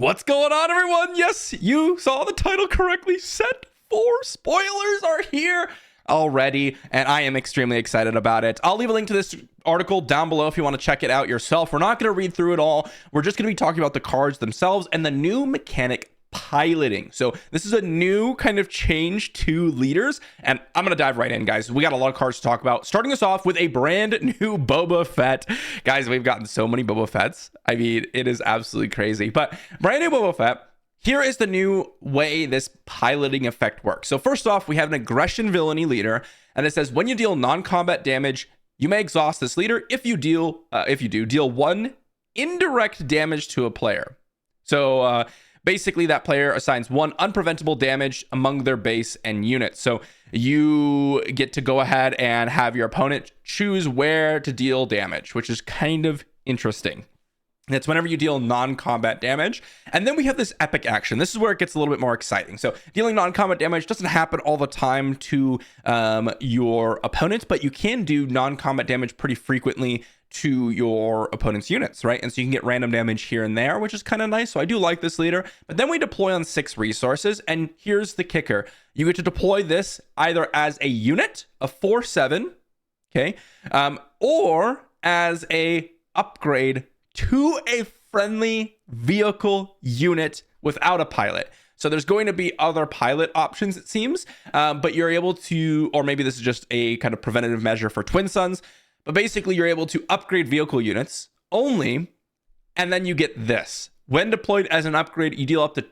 What's going on, everyone? Yes, you saw the title correctly. Set 4 spoilers are here already, and I am extremely excited about it. I'll leave a link to this article down below if you want to check it out yourself. We're not going to read through it all. We're just going to be talking about the cards themselves and the new mechanic, piloting. So this is a new kind of change to leaders, and I'm gonna dive right in, guys. We got a lot of cards to talk about, starting us off with a brand new Boba Fett. Guys, we've gotten so many Boba Fetts. I mean, it is absolutely crazy, but brand new Boba Fett. Here is the new way this piloting effect works. So first off, we have an aggression villainy leader, and it says when you deal non-combat damage, you may exhaust this leader. If you do, deal 1 indirect damage to a player. So basically, that player assigns 1 unpreventable damage among their base and units. So you get to go ahead and have your opponent choose where to deal damage, which is kind of interesting. That's whenever you deal non-combat damage. And then we have this epic action. This is where it gets a little bit more exciting. So dealing non-combat damage doesn't happen all the time to your opponent, but you can do non-combat damage pretty frequently to your opponent's units, right? And so you can get random damage here and there, which is kind of nice. So I do like this leader. But then we deploy on 6 resources, and here's the kicker. You get to deploy this either as a unit, a 4/7, okay, or as a upgrade to a friendly vehicle unit without a pilot. So there's going to be other pilot options, it seems, but you're able to, or maybe this is just a kind of preventative measure for Twin Suns, but basically you're able to upgrade vehicle units only, and then you get this. When deployed as an upgrade, you deal up to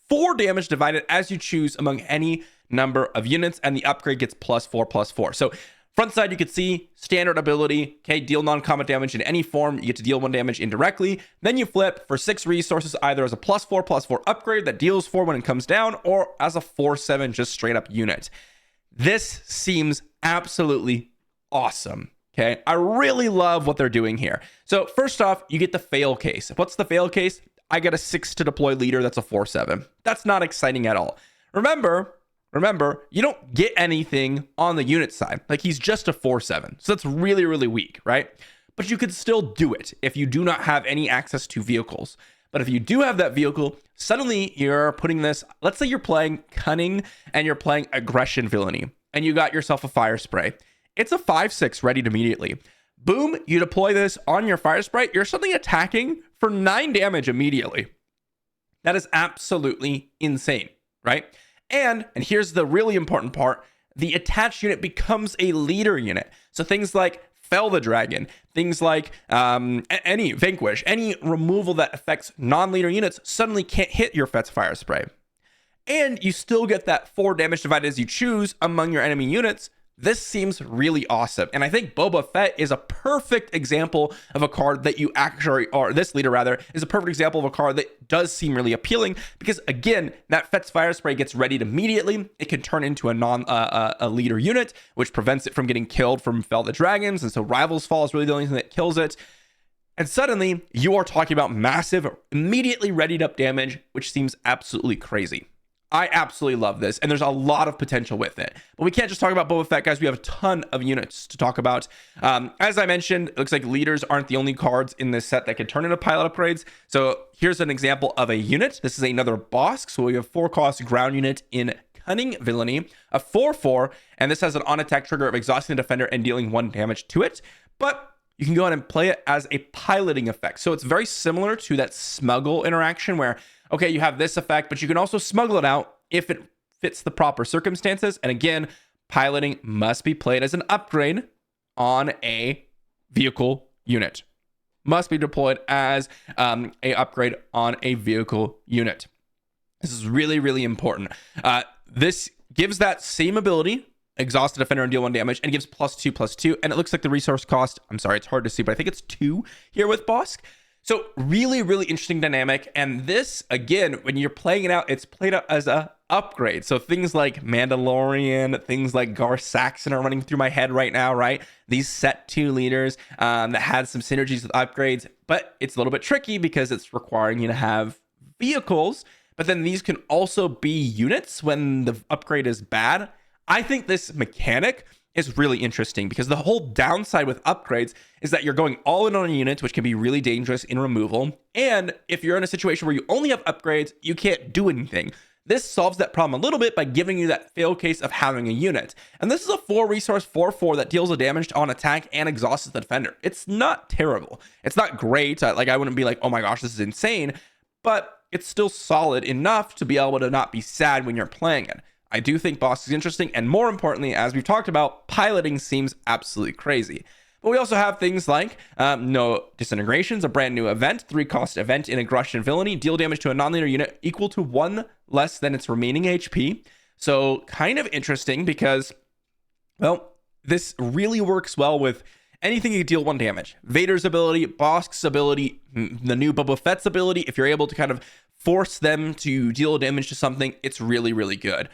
4 damage divided as you choose among any number of units, and the upgrade gets +4/+4. So front side, you can see standard ability, okay, deal non-combat damage in any form. You get to deal 1 damage indirectly. Then you flip for 6 resources, either as a +4/+4 upgrade that deals 4 when it comes down, or as a 4/7 just straight up unit. This seems absolutely awesome. Okay, I really love what they're doing here. So first off, you get the fail case. What's the fail case? I get a 6 to deploy leader that's a 4/7. That's not exciting at all. Remember, you don't get anything on the unit side. Like, he's just a 4/7. So that's really, really weak, right? But you could still do it if you do not have any access to vehicles. But if you do have that vehicle, suddenly you're putting this, let's say you're playing cunning and you're playing aggression villainy, and you got yourself a fire spray. It's a 5/6 ready immediately. Boom, you deploy this on your fire sprite. You're suddenly attacking for 9 damage immediately. That is absolutely insane, right? And here's the really important part. The attached unit becomes a leader unit. So things like Fell the Dragon, things like any Vanquish, any removal that affects non-leader units suddenly can't hit your Fett's fire spray. And you still get that 4 damage divided as you choose among your enemy units. This seems really awesome. And I think Boba Fett is a perfect example of a card that you actually, or this leader rather, is a perfect example of a card that does seem really appealing, because again, that Fett's fire spray gets readied immediately. It can turn into a leader unit, which prevents it from getting killed from Fell the Dragons. And so Rivals Fall is really the only thing that kills it. And suddenly you are talking about massive, immediately readied up damage, which seems absolutely crazy. I absolutely love this, and there's a lot of potential with it. But we can't just talk about Boba Fett, guys. We have a ton of units to talk about. As I mentioned, it looks like leaders aren't the only cards in this set that can turn into pilot upgrades. So here's an example of a unit. This is another Bossk. So we have 4-cost ground unit in Cunning Villainy, a 4/4, and this has an on-attack trigger of exhausting the defender and dealing 1 damage to it. But you can go ahead and play it as a piloting effect. So it's very similar to that smuggle interaction where, okay, you have this effect, but you can also smuggle it out if it fits the proper circumstances. And again, piloting must be played as an upgrade on a vehicle unit. Must be deployed as a upgrade on a vehicle unit. This is really, really important. This gives that same ability, exhaust the defender and deal 1 damage, and it gives +2/+2. And it looks like the resource cost, I'm sorry, it's hard to see, but I think it's 2 here with Bossk. So really, really interesting dynamic. And this, again, when you're playing it out, it's played out as a upgrade. So things like Mandalorian, things like Gar Saxon are running through my head right now, right? These set 2 leaders that had some synergies with upgrades, but it's a little bit tricky because it's requiring you to have vehicles. But then these can also be units when the upgrade is bad. I think this mechanic is really interesting, because the whole downside with upgrades is that you're going all in on a unit, which can be really dangerous in removal. And if you're in a situation where you only have upgrades, you can't do anything. This solves that problem a little bit by giving you that fail case of having a unit. And this is a 4 resource 4/4 that deals a damage on attack and exhausts the defender. It's not terrible. It's not great. Like, I wouldn't be like, oh my gosh, this is insane, but it's still solid enough to be able to not be sad when you're playing it. I do think Bossk is interesting, and more importantly, as we've talked about, piloting seems absolutely crazy. But we also have things like No Disintegrations, a brand new event, 3-cost event in Aggression and Villainy, deal damage to a non-leader unit equal to 1 less than its remaining HP. So kind of interesting, because, well, this really works well with anything you deal 1 damage. Vader's ability, Bossk's ability, the new Boba Fett's ability. If you're able to kind of force them to deal damage to something, it's really, really good.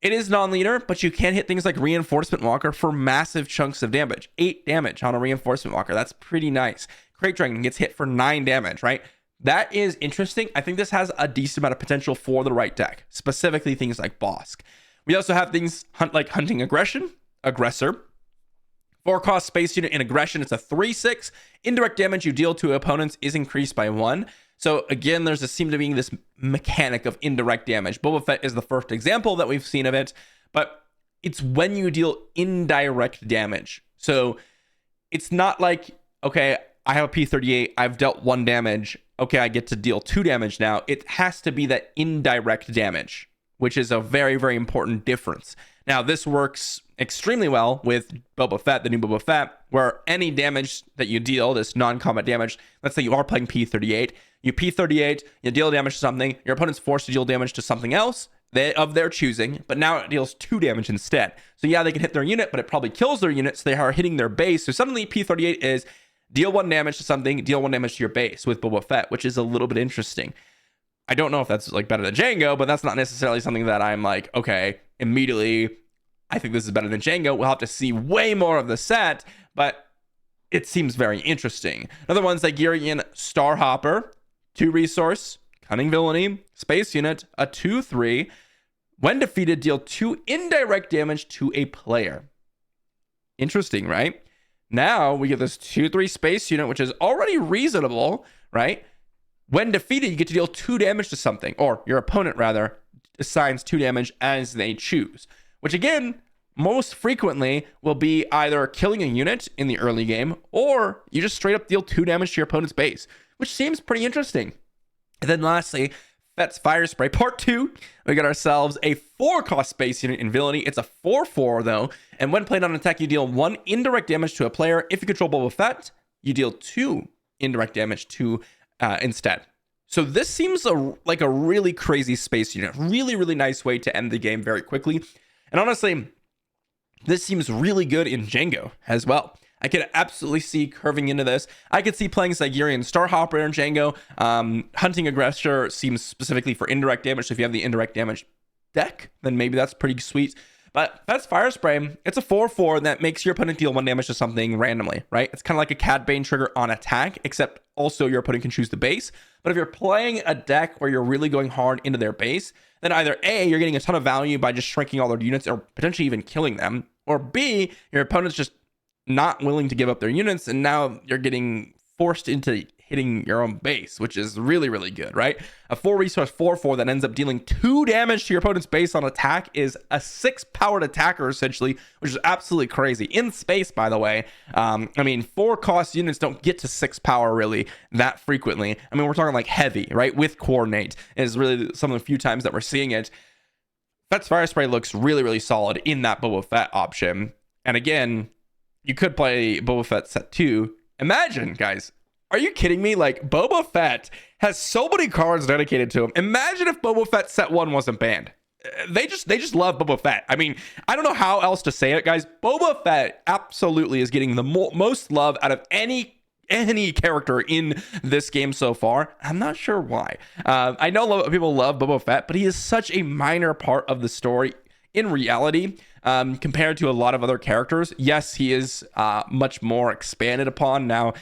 It is non-leader, but you can hit things like Reinforcement Walker for massive chunks of damage. 8 damage on a Reinforcement Walker. That's pretty nice. Crate Dragon gets hit for 9 damage, right? That is interesting. I think this has a decent amount of potential for the right deck, specifically things like Bossk. We also have things like Hunting Aggression, Aggressor. 4-cost space unit in Aggression. It's a 3/6. Indirect damage you deal to opponents is increased by 1. So again, there's seem to be this mechanic of indirect damage. Boba Fett is the first example that we've seen of it, but it's when you deal indirect damage. So it's not like, okay, I have a P38, I've dealt 1 damage, okay, I get to deal 2 damage now. It has to be that indirect damage, which is a very, very important difference. Now, this works extremely well with Boba Fett, the new Boba Fett, where any damage that you deal, this non-combat damage, let's say you are playing P38, you P38, you deal damage to something, your opponent's forced to deal damage to something else of their choosing, but now it deals 2 damage instead. So yeah, they can hit their unit, but it probably kills their unit, so they are hitting their base. So suddenly P38 is deal 1 damage to something, deal 1 damage to your base with Boba Fett, which is a little bit interesting. I don't know if that's like better than Django, but that's not necessarily something that I'm like, okay, immediately I think this is better than Django. We'll have to see way more of the set, but it seems very interesting. Another one's Nigerian Starhopper, 2 resource, Cunning Villainy, space unit, a 2/3. When defeated, deal 2 indirect damage to a player. Interesting, right? Now we get this 2/3 space unit, which is already reasonable, right? When defeated, you get to deal 2 damage to something, or your opponent rather assigns 2 damage as they choose, which again, most frequently will be either killing a unit in the early game, or you just straight up deal 2 damage to your opponent's base, which seems pretty interesting. And then lastly, Fett's Fire Spray Part 2. We got ourselves a 4-cost space unit in Villainy. It's a 4/4 though, and when played on attack, you deal 1 indirect damage to a player. If you control Boba Fett, you deal 2 indirect damage to instead. So this seems like a really crazy space unit. Really, really nice way to end the game very quickly. And honestly, this seems really good in Django as well. I could absolutely see curving into this. I could see playing Nigerian Starhopper in Django. Hunting Aggressor seems specifically for indirect damage. So if you have the indirect damage deck, then maybe that's pretty sweet. But that's Fire Spray. It's a 4/4 that makes your opponent deal 1 damage to something randomly, right? It's kind of like a Cad Bane trigger on attack, except also your opponent can choose the base. But if you're playing a deck where you're really going hard into their base, then either A, you're getting a ton of value by just shrinking all their units or potentially even killing them, or B, your opponent's just not willing to give up their units, and now you're getting forced into hitting your own base, which is really, really good, right? A 4 resource 4/4 that ends up dealing 2 damage to your opponent's base on attack is a 6 powered attacker, essentially, which is absolutely crazy. In space, by the way. I mean, 4 cost units don't get to 6 power really that frequently. I mean, we're talking like heavy, right? With coordinate is really some of the few times that we're seeing it. Fett's Fire Spray looks really, really solid in that Boba Fett option. And again, you could play Boba Fett set 2. Imagine, guys, are you kidding me? Like, Boba Fett has so many cards dedicated to him. Imagine if Boba Fett set 1 wasn't banned. They just love Boba Fett. I mean, I don't know how else to say it, guys. Boba Fett absolutely is getting the most love out of any character in this game so far. I'm not sure why. I know people love Boba Fett, but he is such a minor part of the story in reality. Compared to a lot of other characters. Yes, he is much more expanded upon now,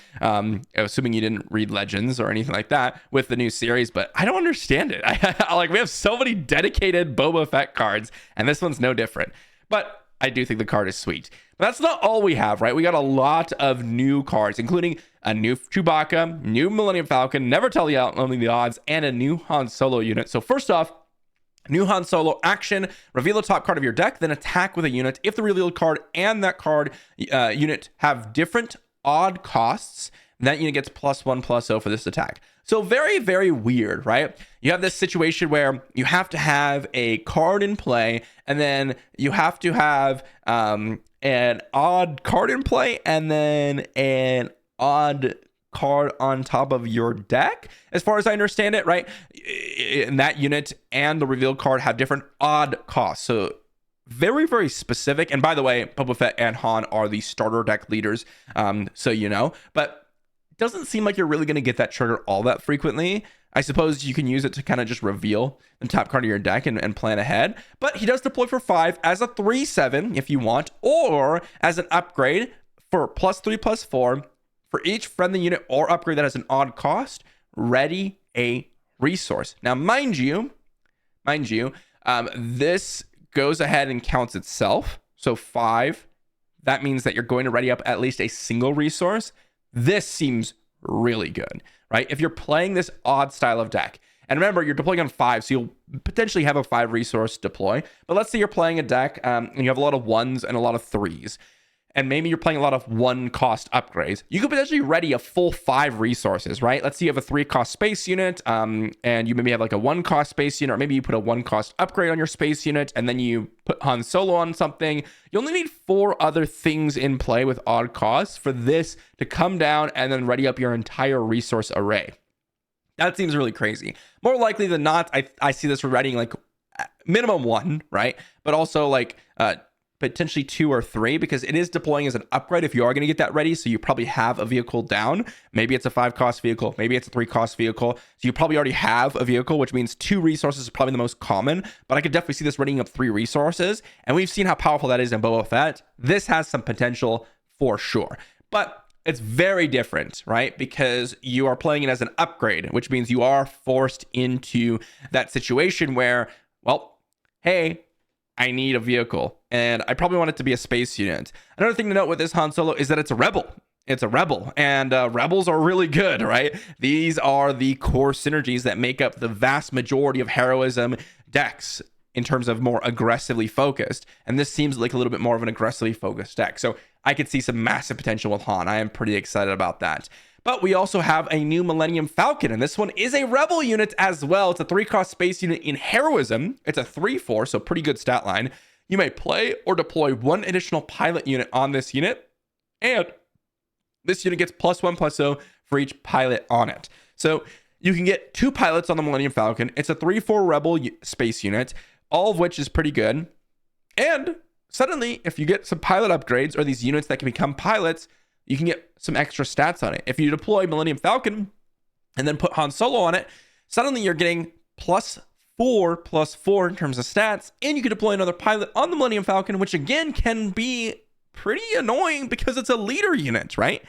assuming you didn't read Legends or anything like that with the new series, but I don't understand it. Like, we have so many dedicated Boba Fett cards, and this one's no different. But I do think the card is sweet. But that's not all we have, right? We got a lot of new cards, including a new Chewbacca, new Millennium Falcon, never tell you only the odds, and a new Han Solo unit. So first off, new Han Solo action, reveal the top card of your deck, then attack with a unit. If the revealed card and that card unit have different odd costs, that unit gets +1/+0 for this attack. So very, very weird, right? You have this situation where you have to have a card in play, and then you have to have an odd card in play, and then an odd card on top of your deck, as far as I understand it, right? And that unit and the reveal card have different odd costs. So very, very specific. And by the way, Boba Fett and Han are the starter deck leaders, so you know. But doesn't seem like you're really going to get that trigger all that frequently. I suppose you can use it to kind of just reveal the top card of your deck and plan ahead. But he does deploy for 5 as a 3/7 if you want, or as an upgrade for +3/+4 for each friendly unit or upgrade that has an odd cost. Ready a resource. Now, mind you, this goes ahead and counts itself. So 5, that means that you're going to ready up at least a single resource. This seems really good, right? If you're playing this odd style of deck, and remember, you're deploying on 5, so you'll potentially have a 5 resource deploy. But let's say you're playing a deck and you have a lot of 1s and a lot of 3s. And maybe you're playing a lot of 1 cost upgrades. You could potentially ready a full 5 resources, right? Let's say you have a 3 cost space unit, and you maybe have like a 1 cost space unit, or maybe you put a 1 cost upgrade on your space unit, and then you put Han Solo on something. You only need 4 other things in play with odd costs for this to come down and then ready up your entire resource array. That seems really crazy. More likely than not, I see this readying like minimum 1, right? But also like potentially 2 or 3, because it is deploying as an upgrade if you are going to get that ready. So you probably have a vehicle down. Maybe it's a 5 cost vehicle, maybe it's a 3 cost vehicle. So you probably already have a vehicle, which means 2 resources is probably the most common. But I could definitely see this readying up 3 resources, and we've seen how powerful that is in Boba Fett. This has some potential for sure, but it's very different, right? Because you are playing it as an upgrade, which means you are forced into that situation where, well, hey, I need a vehicle, and I probably want it to be a space unit. Another thing to note with this Han Solo is that it's a rebel. It's a rebel, and rebels are really good, right? These are the core synergies that make up the vast majority of heroism decks in terms of more aggressively focused. And this seems like a little bit more of an aggressively focused deck. So I could see some massive potential with Han. I am pretty excited about that. But we also have a new Millennium Falcon, and this one is a rebel unit as well. It's a 3 cost space unit in heroism. It's a 3/4, so pretty good stat line. You may play or deploy 1 additional pilot unit on this unit, and this unit gets +1/+0 for each pilot on it. So you can get 2 pilots on the Millennium Falcon. It's a 3/4 rebel space unit, all of which is pretty good. And suddenly, if you get some pilot upgrades or these units that can become pilots, you can get some extra stats on it. If you deploy Millennium Falcon and then put Han Solo on it, suddenly you're getting +4/+4 in terms of stats, and you can deploy another pilot on the Millennium Falcon, which again can be pretty annoying because it's a leader unit, right?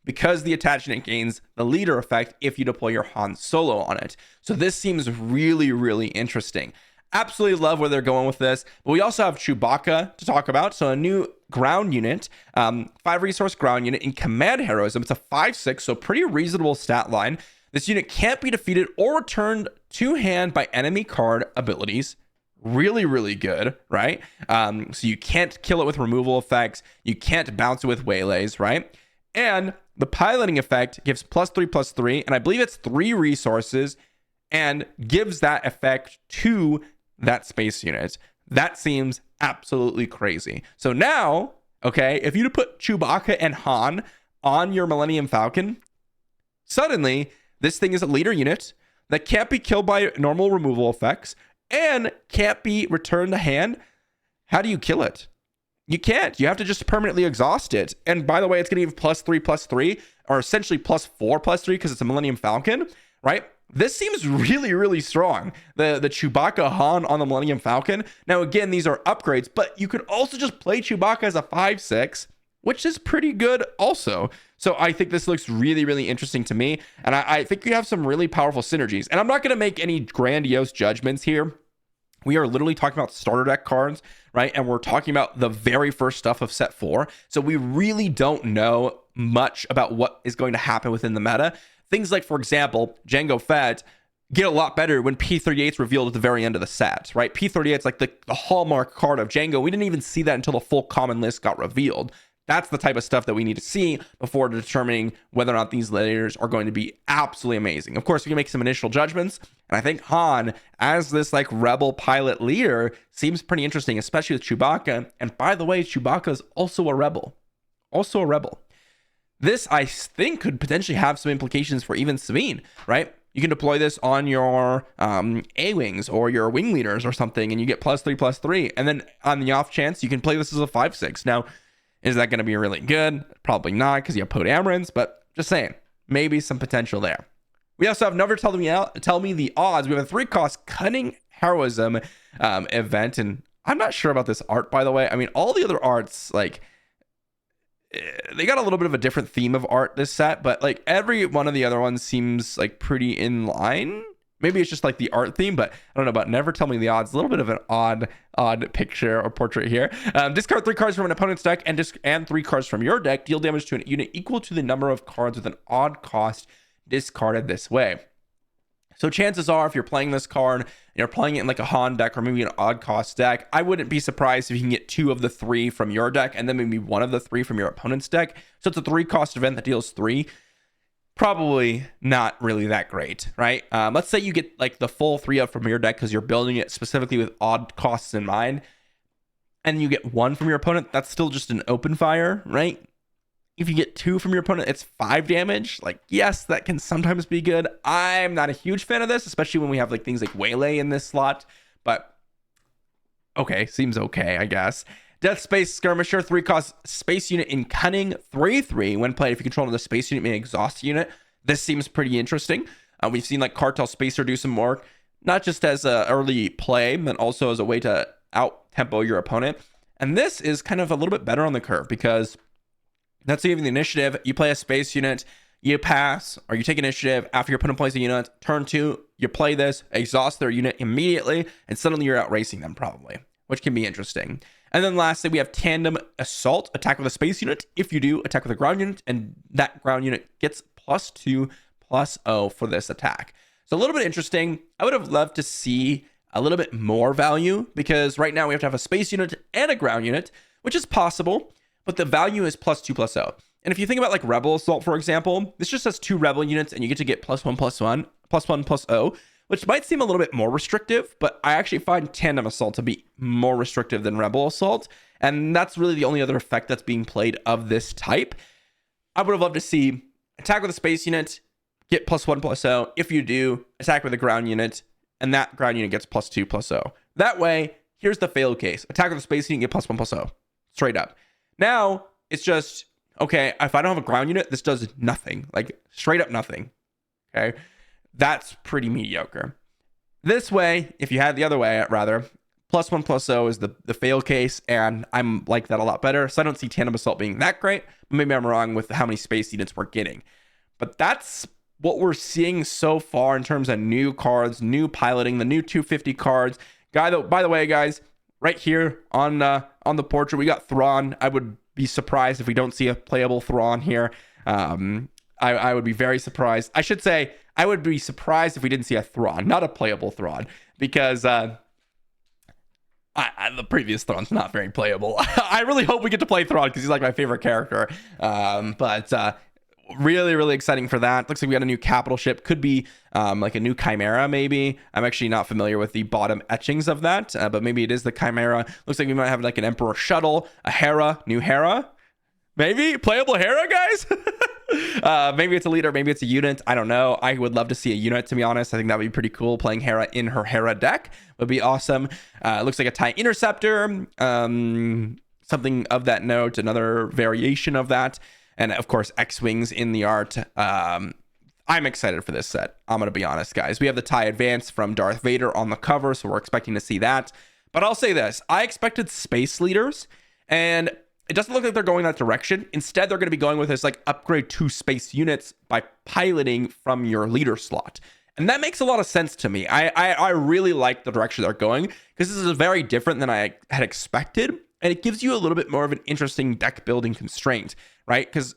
Because the attachment gains the leader effect if you deploy your Han Solo on it. So this seems really, really interesting. Absolutely love where they're going with this. But we also have Chewbacca to talk about. So a new ground unit, 5 resource ground unit in command heroism. It's a 5/6, so pretty reasonable stat line. This unit can't be defeated or returned to hand by enemy card abilities. Really, really good, right? So you can't kill it with removal effects. You can't bounce it with waylays, right? And the piloting effect gives +3/+3, and I believe it's 3 resources, and gives that effect to that space unit. That seems absolutely crazy. So now, okay, if you put Chewbacca and Han on your Millennium Falcon, suddenly this thing is a leader unit that can't be killed by normal removal effects and can't be returned to hand. How do you kill it? You can't. You have to just permanently exhaust it. And by the way, it's going to give +3/+3, or essentially +4/+3 because it's a Millennium Falcon, right? This seems really, really strong. The Chewbacca Han on the Millennium Falcon. Now, again, these are upgrades, but you could also just play Chewbacca as a 5/6, which is pretty good also. So I think this looks really, really interesting to me. And I think you have some really powerful synergies. And I'm not going to make any grandiose judgments here. We are literally talking about starter deck cards, right? And we're talking about the very first stuff of set 4. So we really don't know much about what is going to happen within the meta. Things like, for example, Jango Fett get a lot better when P38's revealed at the very end of the set, right? P38's like the hallmark card of Jango. We didn't even see that until the full common list got revealed. That's the type of stuff that we need to see before determining whether or not these leaders are going to be absolutely amazing. Of course, we can make some initial judgments, and I think Han, as this like rebel pilot leader, seems pretty interesting, especially with Chewbacca. And by the way, Chewbacca is also a rebel. Also a rebel. This, I think, could potentially have some implications for even Sabine, right? You can deploy this on your A-Wings or your wing leaders or something, and you get +3/+3. And then on the off chance, you can play this as a 5/6. Now, is that going to be really good? Probably not, because you have Poe Damerons, but just saying, maybe some potential there. We also have Never Tell Me the Odds. We have a 3-cost Cunning Heroism event, and I'm not sure about this art, by the way. I mean, all the other arts, like, they got a little bit of a different theme of art this set, but like every one of the other ones seems like pretty in line. Maybe it's just like the art theme, but I don't know about Never Tell Me the Odds. A little bit of an odd picture or portrait here. Discard 3 cards from an opponent's deck and 3 cards from your deck. Deal damage to a unit equal to the number of cards with an odd cost discarded this way. So chances are, if you're playing this card, and you're playing it in like a Han deck or maybe an odd cost deck, I wouldn't be surprised if you can get 2 of the 3 from your deck and then maybe 1 of the 3 from your opponent's deck. So it's a 3-cost event that deals 3. Probably not really that great, right? Let's say you get like the full 3 up from your deck because you're building it specifically with odd costs in mind, and you get 1 from your opponent. That's still just an open fire, right? If you get 2 from your opponent, it's 5 damage. Like, yes, that can sometimes be good. I'm not a huge fan of this, especially when we have like things like Waylay in this slot, but okay, seems okay, I guess. Death Space Skirmisher, 3-cost space unit in Cunning, 3/3. When played, if you control another space unit, may exhaust a unit. This seems pretty interesting. We've seen like Cartel Spacer do some work, not just as an early play, but also as a way to out-tempo your opponent. And this is kind of a little bit better on the curve because that's even the initiative. You play a space unit, you pass, or you take initiative after your opponent plays a unit. Turn 2, you play this, exhaust their unit immediately, and suddenly you're out racing them probably, which can be interesting. And then lastly, we have Tandem Assault, attack with a space unit. If you do, attack with a ground unit, and that ground unit gets +2/+0 for this attack. So a little bit interesting. I would have loved to see a little bit more value because right now we have to have a space unit and a ground unit, which is possible, but the value is +2/+0. And if you think about like Rebel Assault, for example, this just has 2 Rebel units and you get to get +1/+1, which might seem a little bit more restrictive, but I actually find Tandem Assault to be more restrictive than Rebel Assault. And that's really the only other effect that's being played of this type. I would have loved to see attack with a space unit, get +1/+0. If you do, attack with a ground unit, and that ground unit gets +2/+0. That way, here's the fail case. Attack with a space unit, get +1/+0. Straight up. Now, it's just, okay, if I don't have a ground unit, this does nothing. Like, straight up nothing. Okay? That's pretty mediocre. This way, if you had the other way, rather, +1/+0 is the fail case, and I'm like that a lot better. So I don't see Tandem Assault being that great. Maybe I'm wrong with how many space units we're getting. But that's what we're seeing so far in terms of new cards, new piloting, the new 250 cards. By the way, guys, right here on the portrait, we got Thrawn. I would be surprised if we don't see a playable Thrawn here. I would be very surprised. I should say, I would be surprised if we didn't see a Thrawn, not a playable Thrawn, because the previous Thrawn's not very playable. I really hope we get to play Thrawn because he's like my favorite character. But really, really exciting for that. Looks like we got a new capital ship. Could be like a new Chimera, maybe. I'm actually not familiar with the bottom etchings of that, but maybe it is the Chimera. Looks like we might have like an Emperor shuttle, a Hera, new Hera. Maybe playable Hera, guys. Maybe it's a leader, maybe it's a unit. I don't know. I would love to see a unit, to be honest. I think that would be pretty cool. Playing Hera in her Hera deck would be awesome. Looks like a TIE Interceptor, something of that note, another variation of that. And of course, X-Wings in the art. I'm excited for this set. I'm going to be honest, guys. We have the TIE Advance from Darth Vader on the cover, so we're expecting to see that. But I'll say this. I expected space leaders, and it doesn't look like they're going that direction. Instead, they're going to be going with this like upgrade 2 space units by piloting from your leader slot. And that makes a lot of sense to me. I really like the direction they're going, because this is very different than I had expected. And it gives you a little bit more of an interesting deck building constraint, right? Because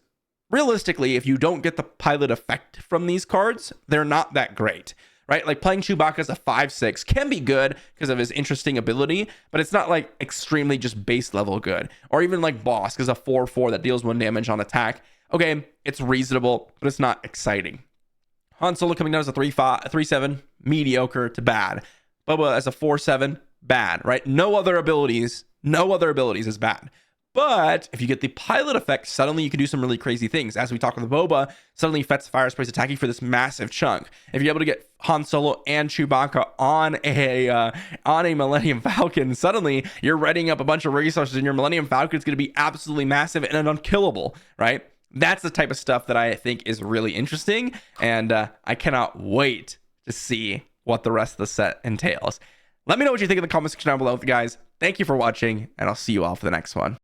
realistically, if you don't get the pilot effect from these cards, they're not that great, right? Like playing Chewbacca as a 5/6 can be good because of his interesting ability, but it's not like extremely just base level good. Or even like Bossk as a 4/4 that deals 1 damage on attack. Okay, it's reasonable, but it's not exciting. Han Solo coming down as a 3/7, mediocre to bad. Boba as a 4/7, bad, right? No other abilities is bad. But if you get the pilot effect, suddenly you can do some really crazy things. As we talk with Boba, suddenly Fett's Fire Spray's attacking for this massive chunk. If you're able to get Han Solo and Chewbacca on a Millennium Falcon, suddenly you're readying up a bunch of resources, and your Millennium Falcon is going to be absolutely massive and unkillable, right? That's the type of stuff that I think is really interesting, and I cannot wait to see what the rest of the set entails. Let me know what you think in the comment section down below, guys. Thank you for watching, and I'll see you all for the next one.